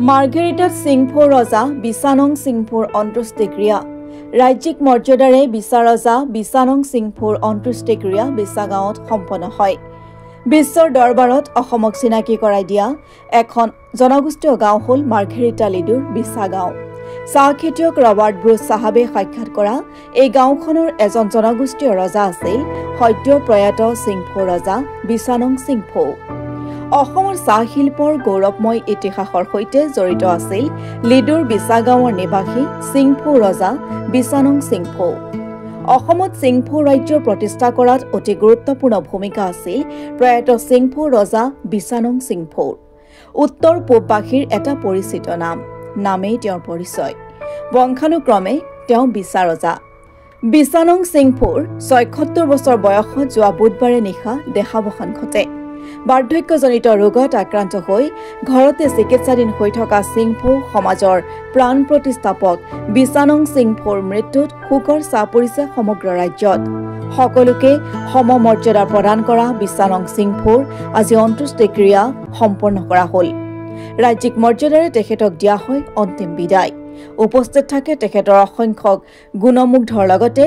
মাৰ্ঘেৰিটাত সিংফো ৰজা বিছানং সিংফোৰ অন্ত্যেষ্টিক্ৰিয়া ৰাজ্যিক মৰ্যাদাৰে বিছা ৰজা বিছানং সিংফোৰ অন্ত্যেষ্টিক্ৰিয়া বিছা গাঁৱত সম্পন্ন হয়। বিশ্বৰ দৰবাৰত অসমক চিনাকি কৰাই দিয়া এখন জনগোষ্ঠীয় গাঁও হ'ল মাৰ্ঘেৰিটা লিডুৰ বিছা গাঁও। চাহ খেতিয়ক ৰবাৰ্ট ব্ৰুচ চাহাবে সাক্ষাৎ কৰা এই গাঁওখনৰ এজন জনগোষ্ঠীয় ৰজা আছিল সদ্য প্ৰয়াত সিংফো ৰজা বিছানং সিংফো। অসমৰ চাহ শিল্পৰ গৌৰৱময় ইতিহাসৰ সৈতে জড়িত আছিল লিডুৰ বিছা গাঁৱৰ নিবাসী সিংফো ৰজা বিছানং সিংফো। অসমত সিংফো ৰাজ্যৰ প্ৰতিষ্ঠা কৰাত অতি গুৰুত্বপূৰ্ণ ভূমিকা আছিল প্ৰয়াত সিংফো ৰজা বিছানং সিংফোৰ। উত্তৰ পূববাসীৰ এটা পৰিচিত নামেই তেওঁৰ পৰিচয়। বংশানুক্ৰমে তেওঁ বিছা ৰজা। বিছানং সিংফোৰ ৭৬ বছৰ বয়সত যোৱা বুধবাৰে নিশা দেহাৱসান ঘটে। বাৰ্ধক্যজনিত ৰোগত আক্ৰান্ত হৈ ঘৰতে চিকিৎসাধীন হৈ থকা সিংফো সমাজৰ প্ৰাণ প্ৰতিষ্ঠাপক বিছানং সিংফোৰ মৃত্যুত শোকৰ ছাঁ পৰিছে সমগ্ৰ ৰাজ্যত। সকলোকে সমমৰ্যাদা প্ৰদান কৰা বিছানং সিংফোৰ আজি অন্ত্যেষ্টিক্ৰিয়া সম্পন্ন কৰা হ'ল। ৰাজ্যিক মৰ্যাদাৰে তেখেতক দিয়া হয় অন্তিম বিদায়। উপস্থিত থাকে তেখেতৰ অসংখ্যক গুণমুগ্ধৰ লগতে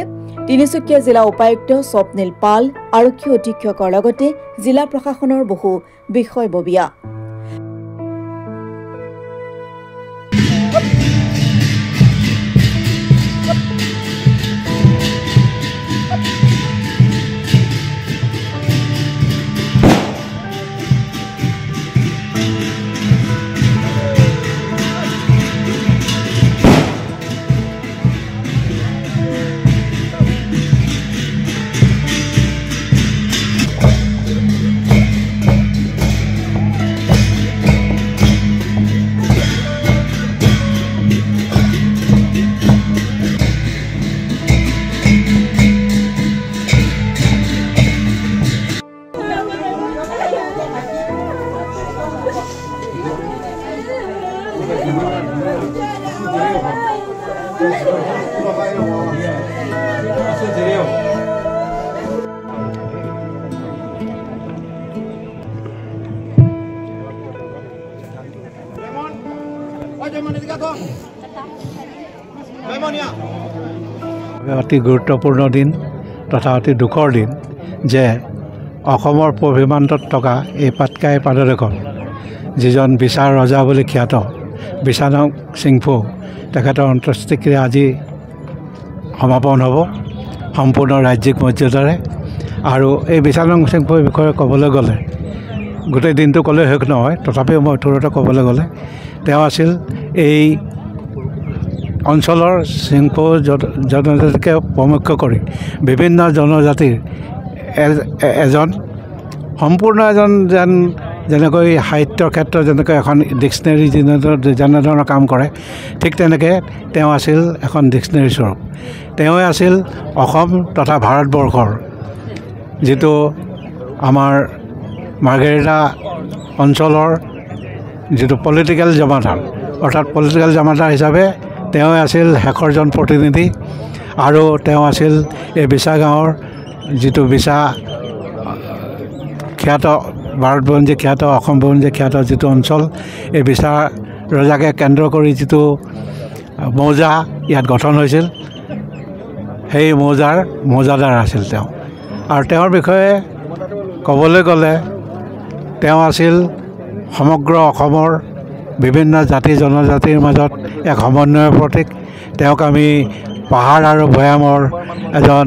তিনিচুকীয়া জিলা উপায়ুক্ত স্বপ্নীল পাল, আৰক্ষী অধীক্ষকৰ লগতে জিলা প্ৰশাসনৰ বহু বিষয়ববীয়া। অতি গুৰুত্বপূৰ্ণ দিন তথা অতি দুখৰ দিন যে অসমৰ পূব সীমান্তত থকা এই পাটকাই পাদদেশত যিজন বিছা ৰজা বুলি খ্যাত বিছানং সিংফো তেখেতৰ অন্ত্যেষ্টিক্ৰিয়া আজি সমাপন হ'ব সম্পূৰ্ণ ৰাজ্যিক মৰ্যাদাৰে। আৰু এই বিছানং সিংফোৰ বিষয়ে ক'বলৈ গ'লে গোটেই দিনটো ক'লে শেষ নহয়, তথাপিও মই থোৰতে ক'বলৈ গ'লে তেওঁ আছিল এই অঞ্চলৰ সিংফো জনজাতিকে প্ৰমুখ্য কৰি বিভিন্ন জনজাতিৰ এজন সম্পূৰ্ণ যেনেকৈ সাহিত্যৰ ক্ষেত্ৰত যেনেকৈ এখন ডিক্সনেৰী যেনেধৰণৰ কাম কৰে, ঠিক তেনেকৈ তেওঁ আছিল এখন ডিক্সনেৰী স্বৰূপ। তেওঁৱে আছিল অসম তথা ভাৰতবৰ্ষৰ যিটো আমাৰ মাৰ্ঘেৰিটা অঞ্চলৰ যিটো পলিটিকেল জমাদাৰ, অৰ্থাৎ পলিটিকেল জমাদাৰ হিচাপে তেওঁ আছিল শেষৰজন প্ৰতিনিধি। আৰু তেওঁ আছিল এই বিছা গাঁৱৰ যিটো বিছা খ্যাত ভাৰতবৰ্ষী খ্যাত অসম বঞ্জী খ্যাত যিটো অঞ্চল, এই বিছা ৰজাকে কেন্দ্ৰ কৰি যিটো মৌজা ইয়াত গঠন হৈছিল, সেই মৌজাদাৰ আছিল তেওঁ। আৰু তেওঁৰ বিষয়ে ক'বলৈ গ'লে তেওঁ আছিল সমগ্ৰ অসমৰ বিভিন্ন জাতি জনজাতিৰ মাজত এক সমন্বয়ৰ প্ৰতীক। তেওঁক আমি পাহাৰ আৰু ভৈয়ামৰ এজন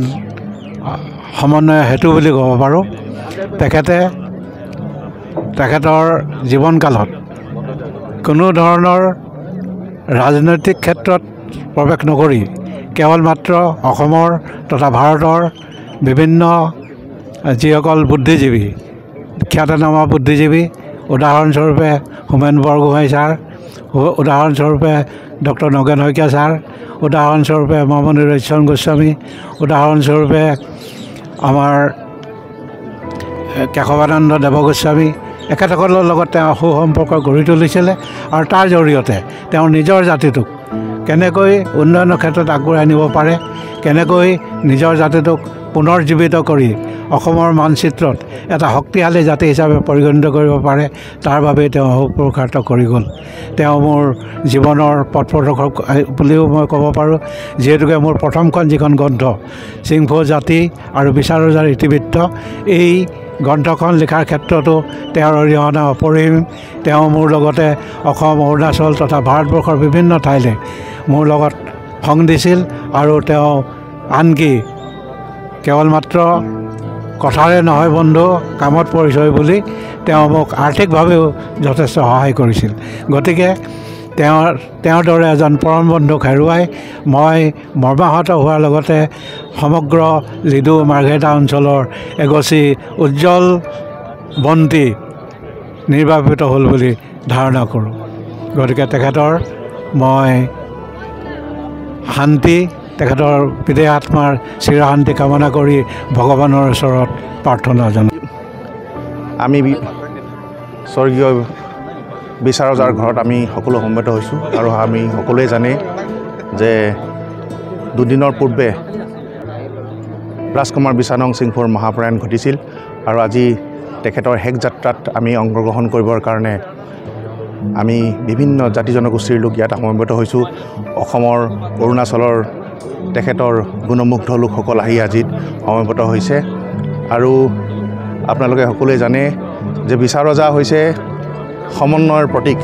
সমন্বয় হেতু বুলি ক'ব পাৰোঁ। তেখেতৰ জীৱনকালত কোনো ধৰণৰ ৰাজনৈতিক ক্ষেত্ৰত প্ৰৱেশ নকৰি কেৱল মাত্ৰ অসমৰ তথা ভাৰতৰ বিভিন্ন যিসকল বুদ্ধিজীৱী, খ্যাতনামা বুদ্ধিজীৱী, উদাহৰণস্বৰূপে হোমেন বৰগোহাঁই ছাৰ, উদাহৰণস্বৰূপে ডক্টৰ নগেন শইকীয়া ছাৰ, উদাহৰণস্বৰূপে মামণি ৰয়চৰণ গোস্বামী, উদাহৰণস্বৰূপে আমাৰ কেশৱানন্দ দেৱ গোস্বামী, এখেতসকলৰ লগত তেওঁ সুসম্পৰ্ক গঢ়ি তুলিছিলে। আৰু তাৰ জৰিয়তে তেওঁ নিজৰ জাতিটোক কেনেকৈ উন্নয়নৰ ক্ষেত্ৰত আগবঢ়াই নিব পাৰে, কেনেকৈ নিজৰ জাতিটোক পুনৰ্জীৱিত কৰি অসমৰ মানচিত্ৰত এটা শক্তিশালী জাতি হিচাপে পৰিগণিত কৰিব পাৰে তাৰ বাবে তেওঁ অহোপুৰুষাৰ্থ কৰি গ'ল। তেওঁ মোৰ জীৱনৰ পথ প্ৰদৰ্শক বুলিও মই ক'ব পাৰোঁ, যিহেতুকে মোৰ প্ৰথমখন যিখন গ্ৰন্থ চিংফৌ জাতি আৰু বিচাৰ ৰজাৰ ইতিবৃত্ত, এই গ্ৰন্থখন লিখাৰ ক্ষেত্ৰতো তেওঁৰ অৰিহণা অপৰিসীম। তেওঁ মোৰ লগতে অসম, অৰুণাচল তথা ভাৰতবৰ্ষৰ বিভিন্ন ঠাইলৈ মোৰ লগত সংগ দিছিল আৰু তেওঁ আনকি কেৱল মাত্ৰ কথাৰে নহয় বন্ধু, কামত পৰিচয় বুলি তেওঁ মোক আৰ্থিকভাৱেও যথেষ্ট সহায় কৰিছিল। গতিকে তেওঁৰ দৰে এজন পৰম বন্ধুক হেৰুৱাই মই মৰ্মাহত হোৱাৰ লগতে সমগ্ৰ লিডু মাৰ্ঘেৰিটা অঞ্চলৰ এগছি উজ্জ্বল বন্তি নিৰ্বাপিত হ'ল বুলি ধাৰণা কৰোঁ। গতিকে তেখেতৰ মই শান্তি, তেখেতৰ বিদেহ আত্মাৰ চিৰশান্তি কামনা কৰি ভগৱানৰ ওচৰত প্ৰাৰ্থনা জনাওঁ। আমি স্বৰ্গীয় বিচাৰ ৰজাৰ ঘৰত আমি সকলো সমবেত হৈছোঁ আৰু আমি সকলোৱে জানে যে দুদিনৰ পূৰ্বে ৰাজকুমাৰ বিছানং চিংফৌৰ মহাপ্ৰয়াণ ঘটিছিল আৰু আজি তেখেতৰ শেষ যাত্ৰাত আমি অংশগ্ৰহণ কৰিবৰ কাৰণে আমি বিভিন্ন জাতি জনগোষ্ঠীৰ লোক ইয়াত সমবেত হৈছোঁ। অসমৰ, অৰুণাচলৰ তেখেতৰ গুণমুগ্ধ লোকসকল আহি আজিত সমবেত হৈছে আৰু আপোনালোকে সকলোৱে জানে যে বিচাৰ ৰজা হৈছে সমন্বয়ৰ প্ৰতীক।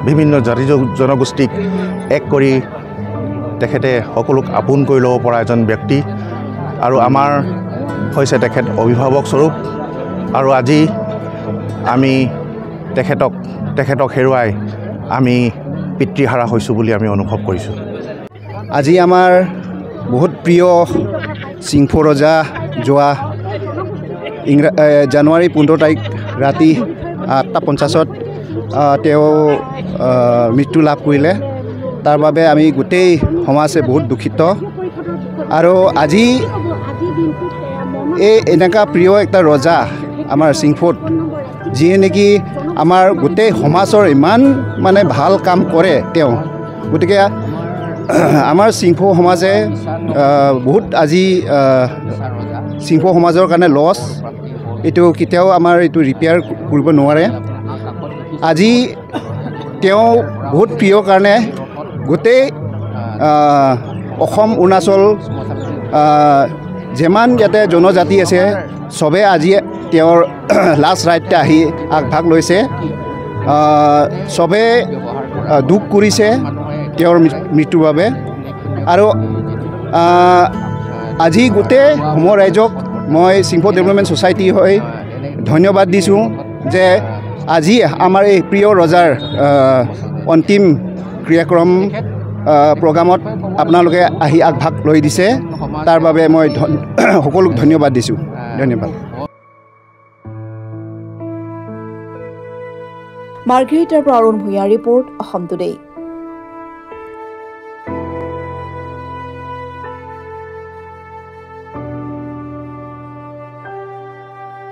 বিভিন্ন জাতি জনগোষ্ঠীক এক কৰি তেখেতে সকলোক আপোন কৰি ল'ব পৰা এজন ব্যক্তি আৰু আমাৰ হৈছে তেখেত অভিভাৱক স্বৰূপ। আৰু আজি আমি তেখেতক হেৰুৱাই আমি পিতৃহাৰা হৈছোঁ বুলি আমি অনুভৱ কৰিছোঁ। আজি আমাৰ বহুত প্ৰিয় চিংফৌ ৰজা যোৱা জানুৱাৰী 15 তাৰিখ ৰাতি 8:50 তেওঁ মৃত্যু লাভ কৰিলে। তাৰ বাবে আমি গোটেই সমাজে বহুত দুখিত আৰু আজি এনেকুৱা প্ৰিয় এটা ৰজা আমাৰ চিংফৌত, যিয়ে নেকি আমাৰ গোটেই সমাজৰ ইমান মানে ভাল কাম কৰে তেওঁ। গতিকে আমাৰ চিংফৌ সমাজে বহুত আজি চিংফৌ সমাজৰ কাৰণে লছ, এইটো কেতিয়াও আমাৰ এইটো ৰিপেয়াৰ কৰিব নোৱাৰে। আজি তেওঁ বহুত প্ৰিয় কাৰণে গোটেই অসম, অৰুণাচল যিমান ইয়াতে জনজাতি আছে চবে আজি তেওঁৰ লাষ্ট ৰাইটতে আহি আগভাগ লৈছে। চবে দুখ কৰিছে তেওঁৰ মৃত্যুৰ বাবে আৰু আজি গোটেই সম ৰাইজক মই চিংফৌ ডেভেলপমেণ্ট ছ'চাইটি হৈ ধন্যবাদ দিছোঁ যে আজি আমাৰ এই প্ৰিয় ৰজাৰ অন্তিম ক্ৰিয়াক্ৰম প্ৰগ্ৰামত আপোনালোকে আহি আগভাগ লৈ দিছে। তাৰ বাবে মই সকলোক ধন্যবাদ দিছোঁ। ধন্যবাদ। মাৰ্ঘেৰিটাৰ পৰা অৰুণ ভূঞাৰ ৰিপৰ্ট, অসম টুডে।